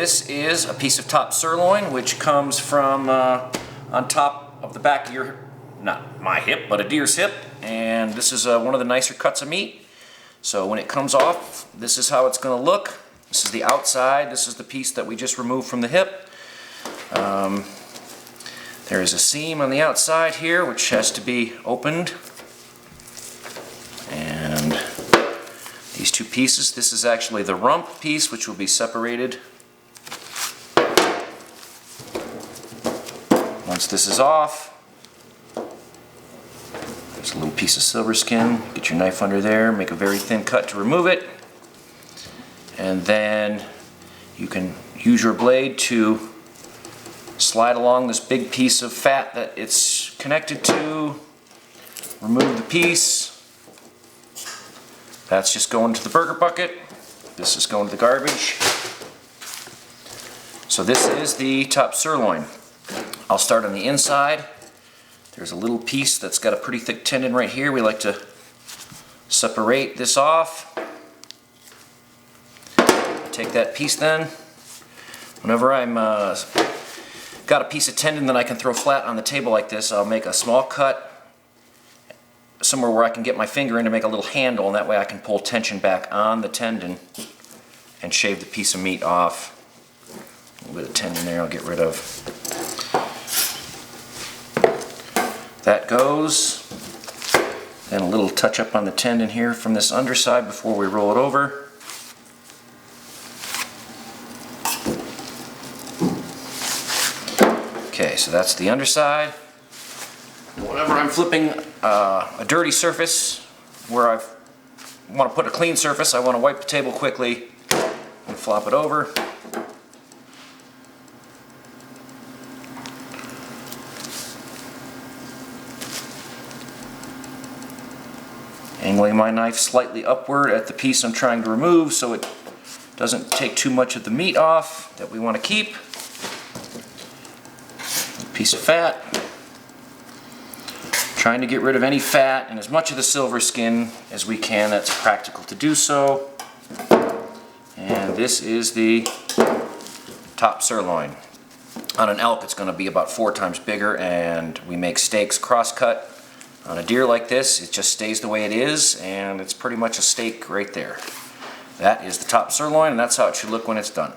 this is a piece of top sirloin, which comes from on top of the back of your, not my hip, but a deer's hip. And this is one of the nicer cuts of meat. So when it comes off, this is how it's going to look. This is the outside. This is the piece that we just removed from the hip. There is a seam on the outside here, which has to be opened. And these two pieces, this is actually the rump piece, which will be separated. Once this is off, there's a little piece of silver skin. Get your knife under there, make a very thin cut to remove it. And then you can use your blade to slide along this big piece of fat that it's connected to. Remove the piece. That's just going to the burger bucket. This is going to the garbage. So this is the top sirloin. I'll start on the inside. There's a little piece that's got a pretty thick tendon right here. We like to separate this off. Take that piece then. Whenever I'm got a piece of tendon that I can throw flat on the table like this, I'll make a small cut somewhere where I can get my finger in to make a little handle, and that way I can pull tension back on the tendon and shave the piece of meat off. A little bit of tendon there I'll get rid of. That goes. Then a little touch up on the tendon here from this underside before we roll it over. Okay, so that's the underside. Whenever I'm flipping a dirty surface where I want to put a clean surface, I want to wipe the table quickly and flop it over. Angling my knife slightly upward at the piece I'm trying to remove so it doesn't take too much of the meat off that we want to keep. Piece of fat. Trying to get rid of any fat and as much of the silver skin as we can. That's practical to do so. And this is the top sirloin. On an elk it's going to be about 4 times bigger, and we make steaks cross-cut. On a deer like this, it just stays the way it is, and it's pretty much a steak right there. That is the top sirloin, and that's how it should look when it's done.